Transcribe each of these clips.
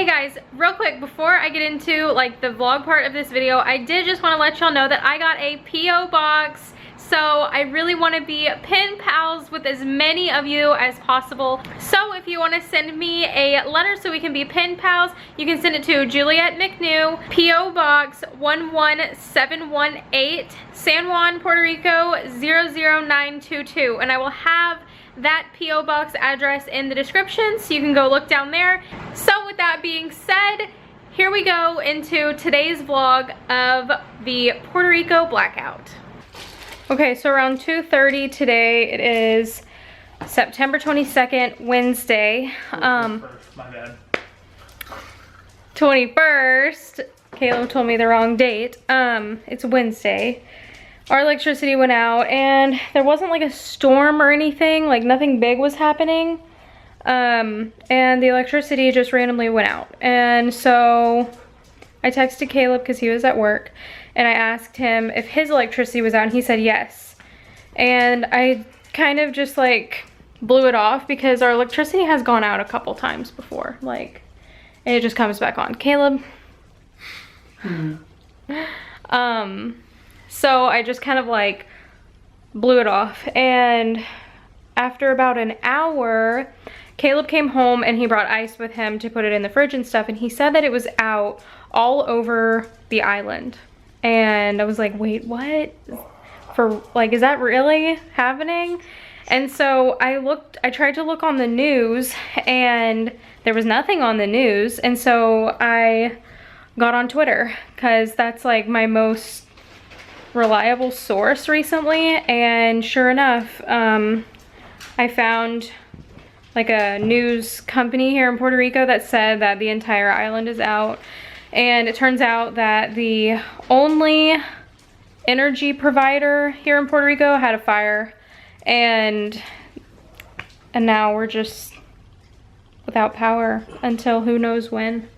Hey guys, real quick before I get into like the vlog part of this video, I did just want to let y'all know that I got a P.O. box. So I really want to be pen pals with as many of you as possible. So if you want to send me a letter so we can be pen pals, you can send it to Juliet McNew, P.O. Box 11718, San Juan, Puerto Rico 00922. And I will have that P.O. box address in the description so you can go look down there. So with that being said, here we go into today's vlog of the Puerto Rico blackout. Okay, so around 2:30 today, it is September 22nd, Wednesday. 21st, my bad. 21st. Caleb told me the wrong date. It's Wednesday. Our electricity went out and there wasn't like a storm or anything, like nothing big was happening. And the electricity just randomly went out. And so I texted Caleb because he was at work and I asked him if his electricity was out and he said yes. And I kind of just like blew it off because our electricity has gone out a couple times before, like, and it just comes back on. Caleb? So I just kind of like blew it off, and after about an hour, Caleb came home and he brought ice with him to put it in the fridge and stuff, and he said that it was out all over the island. And I was like, wait, what? For like, is that really happening? And so I tried to look on the news and there was nothing on the news. And so I got on Twitter because that's like my most reliable source recently. And sure enough, I found like a news company here in Puerto Rico that said that the entire island is out. And it turns out that the only energy provider here in Puerto Rico had a fire, and now we're just without power until who knows when.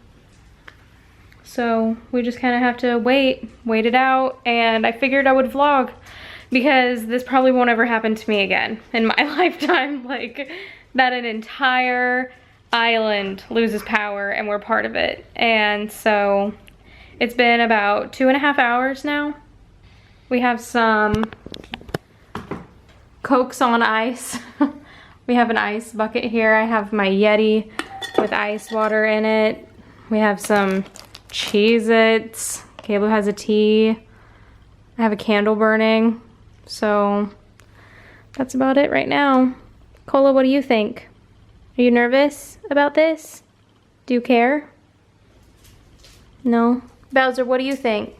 So we just kind of have to wait it out, and I figured I would vlog because this probably won't ever happen to me again in my lifetime, like that an entire island loses power and we're part of it. And so it's been about 2.5 hours now. We have some Cokes on ice. We have an ice bucket here. I have my Yeti with ice water in it. We have some Cheez-Its. Caleb has a tea. I have a candle burning. So that's about it right now. Cola, what do you think? Are you nervous about this? Do you care? No? Bowser, what do you think?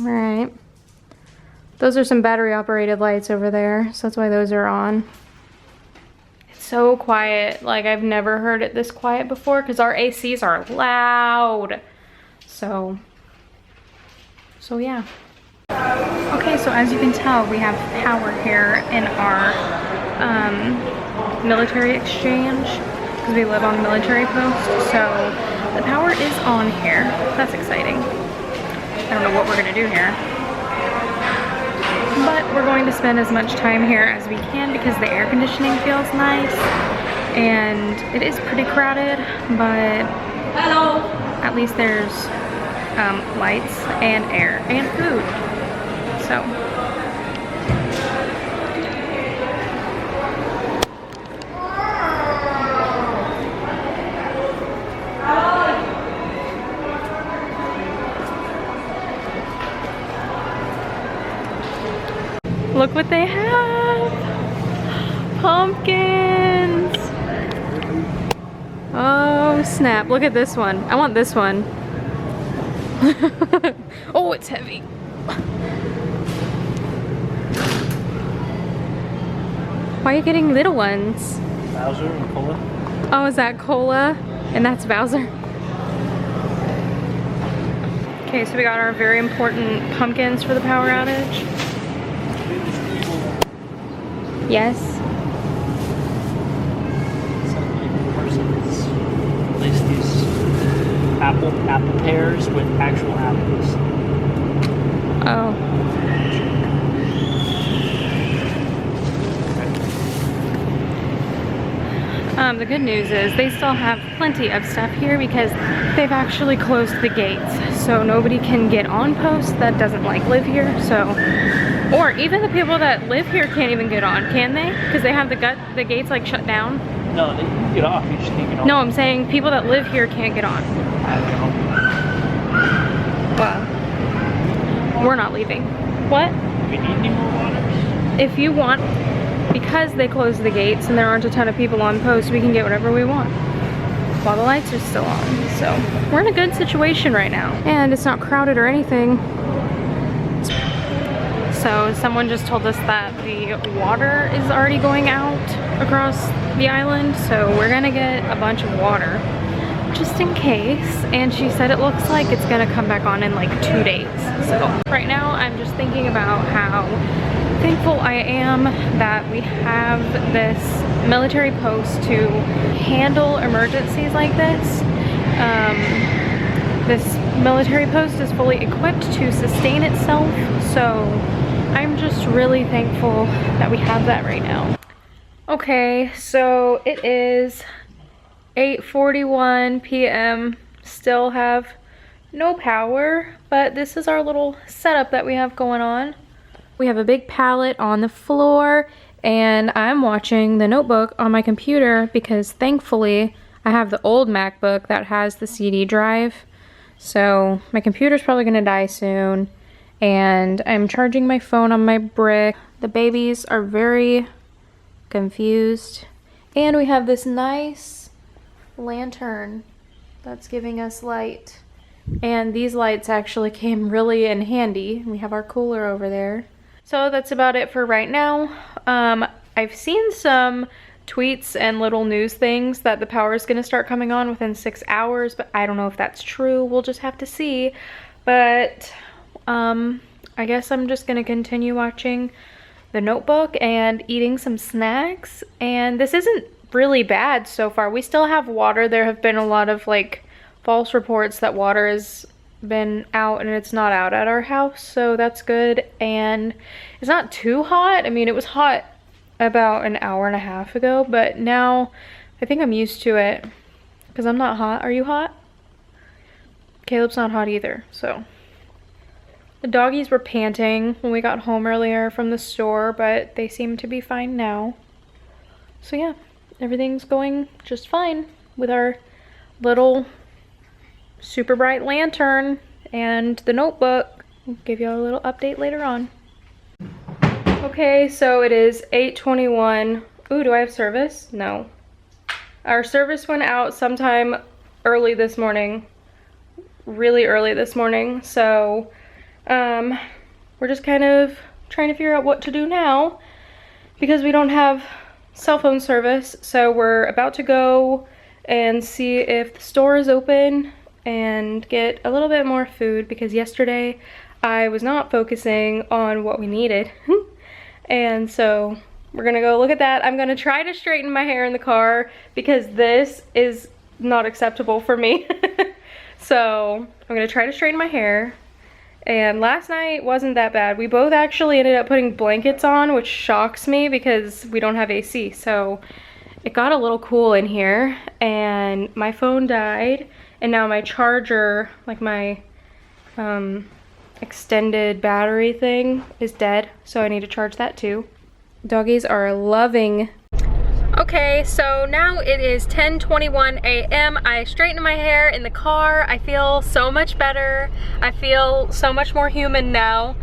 Alright. Those are some battery operated lights over there, so that's why those are on. It's so quiet. Like, I've never heard it this quiet before because our ACs are loud. So yeah. Okay, so as you can tell, we have power here in our military exchange because we live on a military post. So the power is on here. That's exciting. I don't know what we're gonna do here, but we're going to spend as much time here as we can because the air conditioning feels nice, and it is pretty crowded, but at least there's lights and air and food. So look what they have! Pumpkins! Oh snap, look at this one. I want this one. Oh, it's heavy. Why are you getting little ones? Bowser and Cola. Oh, is that Cola? And that's Bowser. Okay, so we got our very important pumpkins for the power outage. Yes. Place these apple pears with actual apples. Oh. The good news is they still have plenty of stuff here because they've actually closed the gates. So nobody can get on post that doesn't like live here. So, or even the people that live here can't even get on, can they? Because they have the gates like shut down. No, you can get off, you just can't get on. No, I'm saying people that live here can't get on. I don't know. Well, we're not leaving. What? Do we need any more waters? If you want, because they closed the gates and there aren't a ton of people on post, we can get whatever we want while the lights are still on. So we're in a good situation right now. And it's not crowded or anything. So someone just told us that the water is already going out across the island. So we're gonna get a bunch of water just in case. And she said it looks like it's gonna come back on in like 2 days. So right now I'm just thinking about how thankful I am that we have this military post to handle emergencies like this. This military post is fully equipped to sustain itself, so I'm just really thankful that we have that right now. Okay, so it is 8:41 p.m. Still have no power, but this is our little setup that we have going on. We have a big pallet on the floor, and I'm watching The Notebook on my computer because thankfully I have the old MacBook that has the CD drive. So my computer's probably gonna die soon, and I'm charging my phone on my brick. The babies are very confused, and we have this nice lantern that's giving us light. And these lights actually came really in handy. We have our cooler over there. So that's about it for right now. I've seen some tweets and little news things that the power is going to start coming on within 6 hours, but I don't know if that's true. We'll just have to see. But I guess I'm just going to continue watching The Notebook and eating some snacks. And this isn't really bad so far. We still have water. There have been a lot of like false reports that water has been out, and it's not out at our house, so that's good. And it's not too hot. I mean, it was hot about an hour and a half ago, but now I think I'm used to it because I'm not hot. Are you hot? Caleb's not hot either. So the doggies were panting when we got home earlier from the store, but they seem to be fine now. So yeah, everything's going just fine with our little super bright lantern and The Notebook. I'll give you a little update later on. Okay, so it is 8:21. Ooh, do I have service? No. Our service went out sometime early this morning. Really early this morning. So, we're just kind of trying to figure out what to do now because we don't have cell phone service. So we're about to go and see if the store is open and get a little bit more food because yesterday I was not focusing on what we needed. And so we're gonna go look at that. I'm gonna try to straighten my hair in the car because this is not acceptable for me. So I'm gonna try to straighten my hair. And last night wasn't that bad. We both actually ended up putting blankets on, which shocks me because we don't have AC. So it got a little cool in here, and my phone died, and now my charger, like my extended battery thing, is dead, so I need to charge that too. Doggies are loving. Okay, so now it is 10:21 a.m. I straightened my hair in the car. I feel so much better. I feel so much more human now.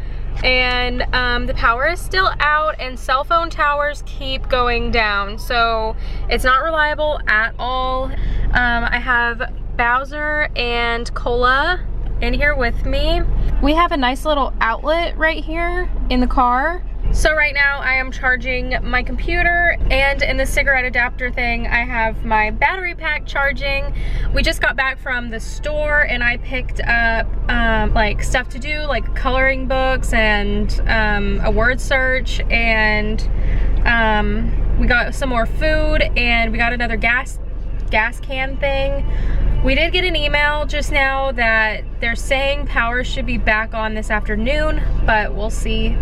And the power is still out, and cell phone towers keep going down, so it's not reliable at all. I have Bowser and Cola in here with me. We have a nice little outlet right here in the car. So right now I am charging my computer, and in the cigarette adapter thing I have my battery pack charging. We just got back from the store and I picked up like stuff to do, like coloring books and a word search, and we got some more food, and we got another gas can thing. We did get an email just now that they're saying power should be back on this afternoon, but we'll see.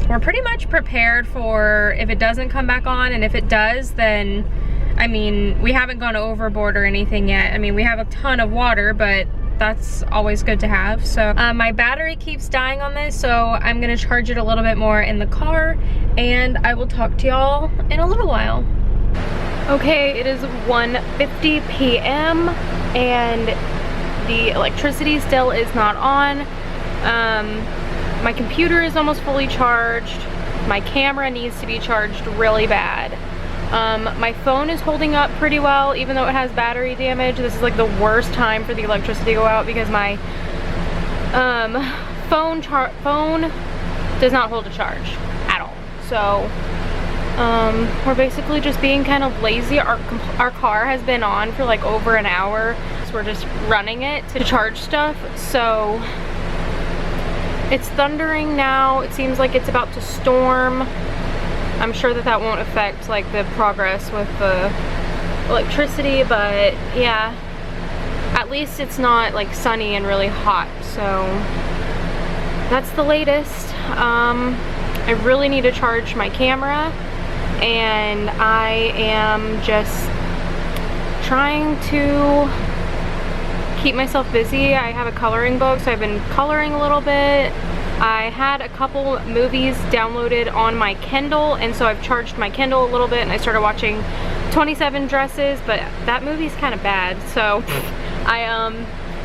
We're pretty much prepared for if it doesn't come back on, and if it does, then I mean, we haven't gone overboard or anything yet. I mean, we have a ton of water, but that's always good to have. So my battery keeps dying on this, so I'm gonna charge it a little bit more in the car, and I will talk to y'all in a little while. Okay, it is 1:50 p.m. and the electricity still is not on. My computer is almost fully charged. My camera needs to be charged really bad. My phone is holding up pretty well, even though it has battery damage. This is like the worst time for the electricity to go out because my phone does not hold a charge at all. So we're basically just being kind of lazy. Our car has been on for like over an hour, so we're just running it to charge stuff. So it's thundering now. It seems like it's about to storm. I'm sure that won't affect like the progress with the electricity, but yeah, at least it's not like sunny and really hot. So that's the latest. I really need to charge my camera, and I am just trying to keep myself busy. I have a coloring book, so I've been coloring a little bit. I had a couple movies downloaded on my Kindle, and so I've charged my Kindle a little bit, and I started watching 27 Dresses, but that movie's kind of bad, so I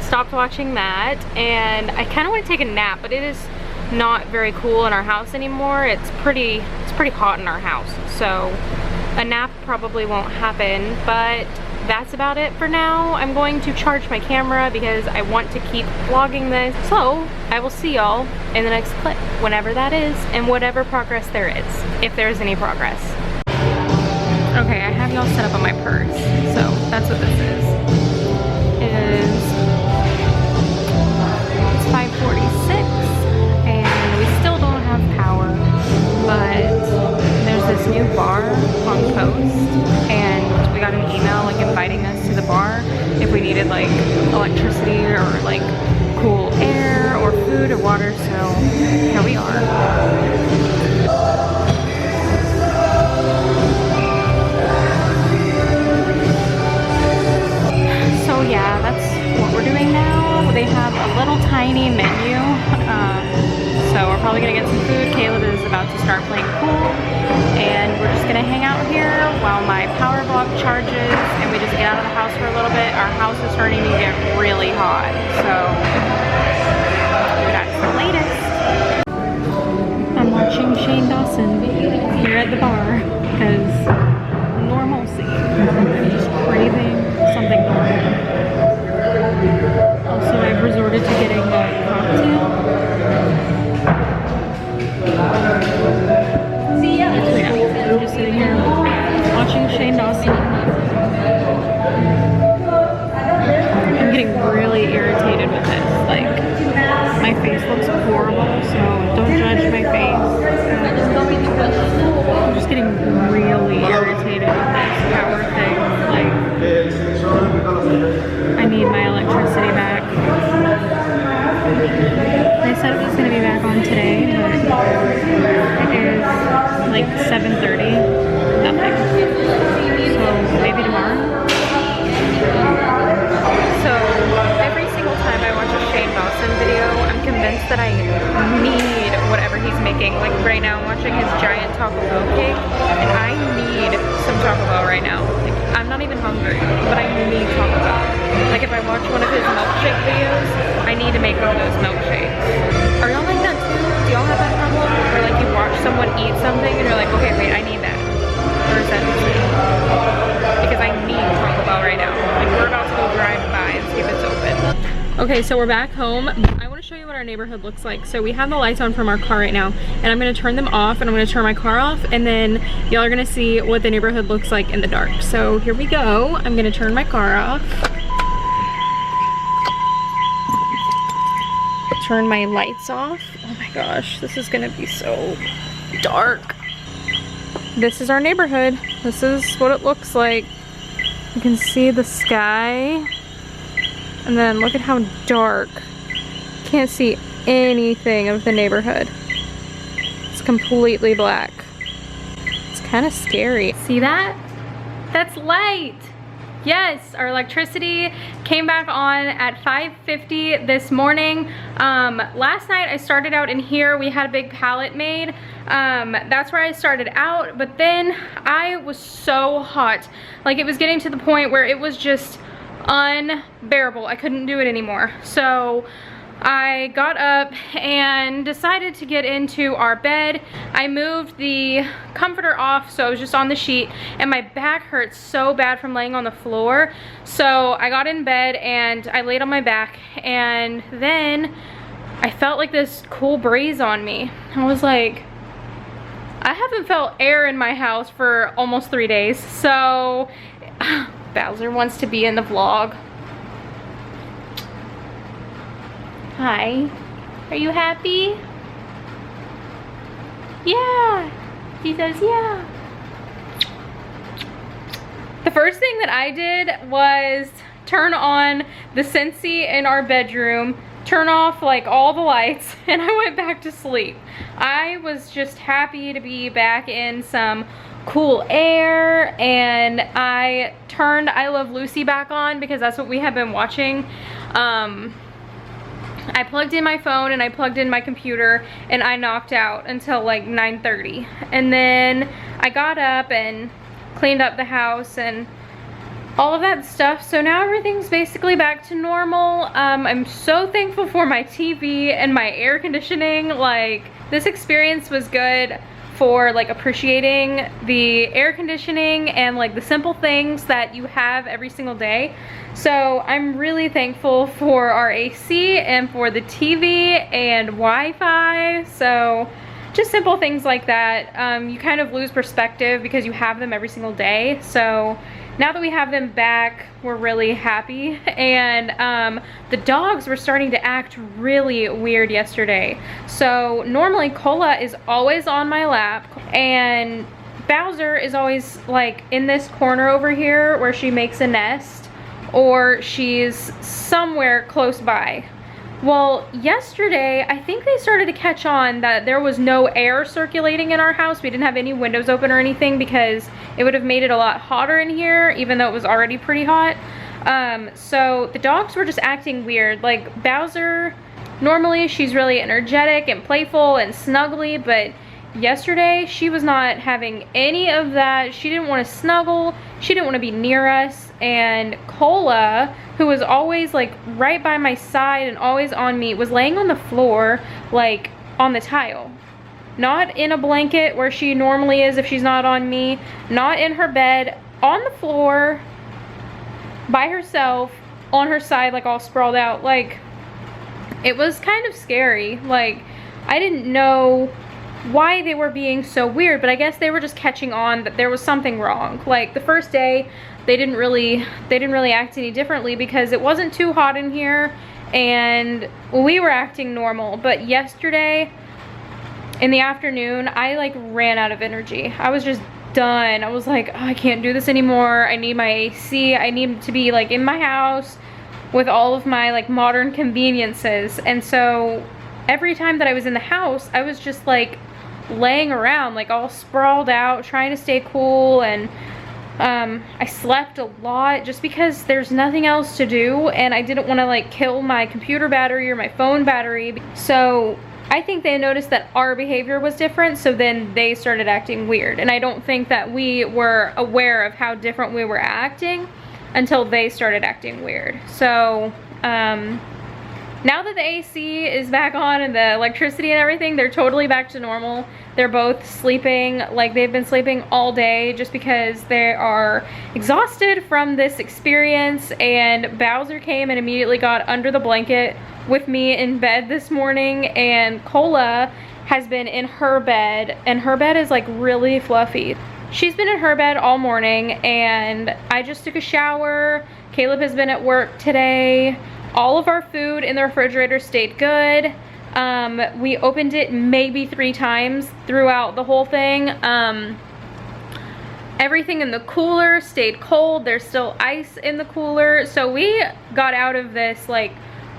stopped watching that. And I kind of want to take a nap, but it is not very cool in our house anymore. It's pretty hot in our house, so a nap probably won't happen, but that's about it for now. I'm going to charge my camera because I want to keep vlogging this. So I will see y'all in the next clip, whenever that is, and whatever progress there is, if there's any progress. Okay, I have y'all set up on my purse, so that's what this is. It's 5:46, and we still don't have power, but there's this new bar on Coast, and we got an email like inviting us to the bar if we needed like electricity or like cool air or food or water, so here we are. So yeah, that's what we're doing now. They have a little tiny menu, so we're probably gonna get some food. Caleb is about to start playing pool, and we're just gonna hang out here while my power block charges, and we just get out of the house for a little bit. Our house is starting to get really hot, so that's the latest. I'm watching Shane Dawson here at the bar because normalcy. I'm just craving something normal. Also, I've resorted to getting a cocktail. So yeah, I'm just sitting here watching Shane Dawson. I'm getting really irritated with this. Like, my face looks horrible, so don't judge my face. I'm just getting really irritated with this power thing. Like, I need my electricity back. They said it was going to be back on today, but it is like 7:30, nothing. So maybe tomorrow. So every single time I watch a Shane Dawson video, I'm convinced that I need whatever he's making. Like right now, I'm watching his giant Taco Bell cake, and I need some Taco Bell right now. Like, I'm not even hungry, but I need Taco Bell. Like if I watch one of his milkshake videos, I need to make one of those milkshakes. Are y'all like that too? Do y'all have that problem? Where like you watch someone eat something and you're like, okay, wait, I need that. Or is that just me? Because I need Taco Bell right now. Like we're about to go drive by and see if it's open. Okay, so we're back home. I want to show you what our neighborhood looks like. So we have the lights on from our car right now, and I'm going to turn them off, and I'm going to turn my car off, and then y'all are going to see what the neighborhood looks like in the dark. So here we go. I'm going to turn my car off. Turn my lights off. Oh my gosh, this is going to be so dark. This is our neighborhood. This is what it looks like. You can see the sky. And then look at how dark. Can't see anything of the neighborhood. It's completely black. It's kind of scary. See that? That's light. Yes, our electricity came back on at 5:50 this morning. Last night I started out in here. We had a big pallet made. That's where I started out, but then I was so hot. Like, it was getting to the point where it was just unbearable. I couldn't do it anymore. So I got up and decided to get into our bed. I moved the comforter off, so I was just on the sheet, and my back hurt so bad from laying on the floor. So I got in bed and I laid on my back, and then I felt like this cool breeze on me. I was like, I haven't felt air in my house for almost 3 days. So Bowser wants to be in the vlog. Hi. Are you happy? Yeah. He says, yeah. The first thing that I did was turn on the Scentsy in our bedroom, turn off like all the lights, and I went back to sleep. I was just happy to be back in some cool air, and I turned I Love Lucy back on because that's what we have been watching. I plugged in my phone and I plugged in my computer, and I knocked out until like 9:30. And then I got up and cleaned up the house and all of that stuff. So now everything's basically back to normal. I'm so thankful for my TV and my air conditioning. Like, this experience was good for like appreciating the air conditioning and like the simple things that you have every single day. So I'm really thankful for our AC and for the TV and Wi-Fi. So just simple things like that. You kind of lose perspective because you have them every single day. So now that we have them back, we're really happy. And the dogs were starting to act really weird yesterday. So normally Cola is always on my lap, and Bowser is always like in this corner over here where she makes a nest, or she's somewhere close by. Well, yesterday, I think they started to catch on that there was no air circulating in our house. We didn't have any windows open or anything because it would have made it a lot hotter in here, even though it was already pretty hot. So the dogs were just acting weird. Like, Bowser, normally she's really energetic and playful and snuggly, but yesterday she was not having any of that. She didn't want to snuggle. She didn't want to be near us. And Cola, who was always like right by my side and always on me, was laying on the floor, like on the tile. Not in a blanket where she normally is if she's not on me. Not in her bed. On the floor, by herself, on her side, like all sprawled out. Like, it was kind of scary. Like, I didn't know why they were being so weird, but I guess they were just catching on that there was something wrong. Like, the first day, they didn't really act any differently because it wasn't too hot in here and we were acting normal. But yesterday in the afternoon, I like ran out of energy. I was just done. I was like, oh, I can't do this anymore. I need my AC. I need to be like in my house with all of my like modern conveniences. And so every time that I was in the house, I was just like laying around, like all sprawled out, trying to stay cool. And I slept a lot just because there's nothing else to do, and I didn't want to like kill my computer battery or my phone battery. So I think they noticed that our behavior was different, so then they started acting weird. And I don't think that we were aware of how different we were acting until they started acting weird. So now that the AC is back on and the electricity and everything, they're totally back to normal. They're both sleeping like they've been sleeping all day just because they are exhausted from this experience. And Bowser came and immediately got under the blanket with me in bed this morning, and Cola has been in her bed, and her bed is like really fluffy. She's been in her bed all morning, and I just took a shower. Caleb has been at work today. All of our food in the refrigerator stayed good. We opened it maybe 3 times throughout the whole thing. Everything in the cooler stayed cold. There's still ice in the cooler. So we got out of this like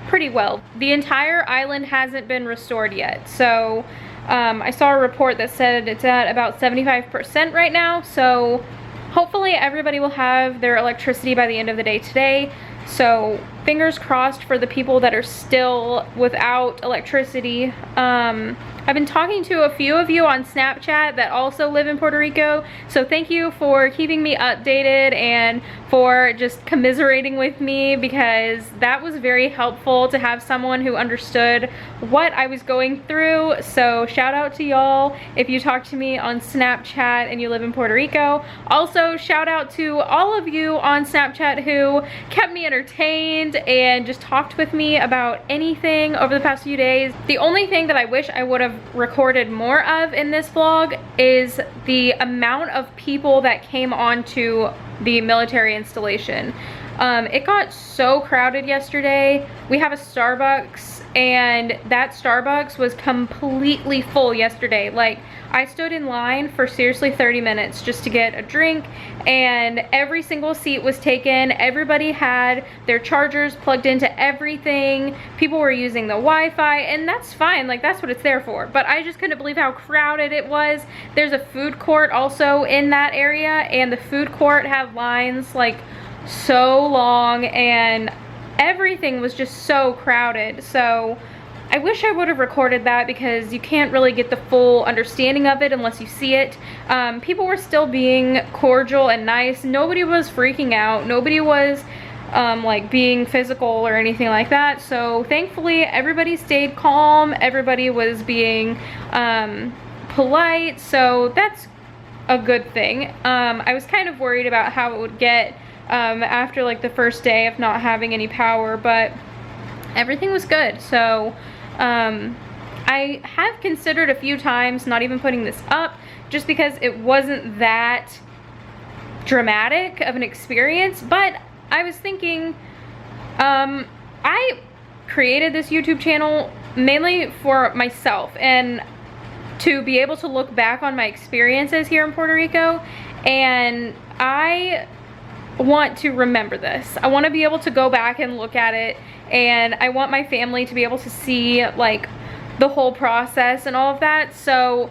pretty well. The entire island hasn't been restored yet. So I saw a report that said it's at about 75% right now. So hopefully everybody will have their electricity by the end of the day today. So fingers crossed for the people that are still without electricity. I've been talking to a few of you on Snapchat that also live in Puerto Rico, so thank you for keeping me updated and for just commiserating with me, because that was very helpful to have someone who understood what I was going through. So shout out to y'all if you talk to me on Snapchat and you live in Puerto Rico. Also shout out to all of you on Snapchat who kept me entertained and just talked with me about anything over the past few days. The only thing that I wish I would have recorded more of in this vlog is the amount of people that came onto the military installation. It got so crowded yesterday. We have a Starbucks, and that Starbucks was completely full yesterday. Like, I stood in line for seriously 30 minutes just to get a drink, and every single seat was taken. Everybody had their chargers plugged into everything. People were using the Wi-Fi, and that's fine. Like, that's what it's there for. But I just couldn't believe how crowded it was. There's a food court also in that area, and the food court had lines like so long, and everything was just so crowded. So I wish I would have recorded that, because you can't really get the full understanding of it unless you see it. People were still being cordial and nice. Nobody was freaking out. Nobody was like being physical or anything like that. So thankfully everybody stayed calm. Everybody was being polite. So that's a good thing. I was kind of worried about how it would get after like the first day of not having any power, but everything was good. So I have considered a few times not even putting this up, just because it wasn't that dramatic of an experience. But I was thinking, I created this YouTube channel mainly for myself and to be able to look back on my experiences here in Puerto Rico, and I want to remember this. I want to be able to go back and look at it, and I want my family to be able to see like the whole process and all of that. So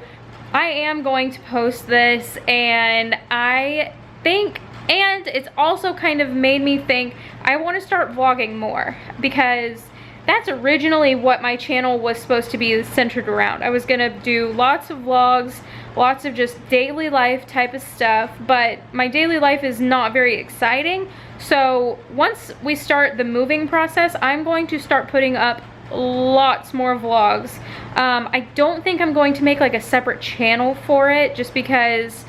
I am going to post this, and I think, and it's also kind of made me think I want to start vlogging more, because that's originally what my channel was supposed to be centered around. I was gonna do lots of vlogs, lots of just daily life type of stuff, but my daily life is not very exciting. So once we start the moving process, I'm going to start putting up lots more vlogs. I don't think I'm going to make like a separate channel for it, just because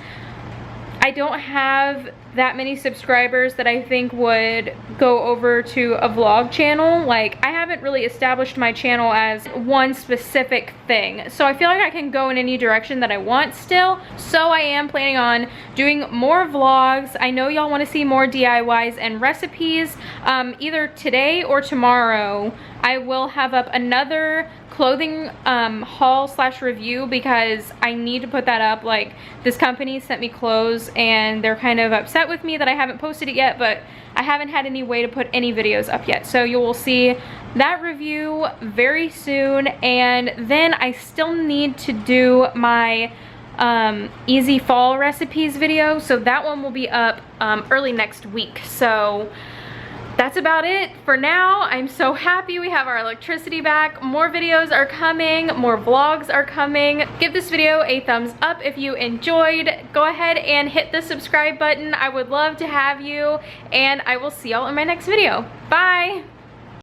I don't have that many subscribers that I think would go over to a vlog channel. Like, I haven't really established my channel as one specific thing, so I feel like I can go in any direction that I want still. So I am planning on doing more vlogs. I know y'all want to see more DIYs and recipes. Either today or tomorrow I will have up another clothing haul slash review, because I need to put that up. Like, this company sent me clothes and they're kind of upset with me that I haven't posted it yet, but I haven't had any way to put any videos up yet. So you will see that review very soon. And then I still need to do my easy fall recipes video, so that one will be up early next week. So that's about it for now. I'm so happy we have our electricity back. More videos are coming, more vlogs are coming. Give this video a thumbs up if you enjoyed. Go ahead and hit the subscribe button. I would love to have you, and I will see y'all in my next video. Bye!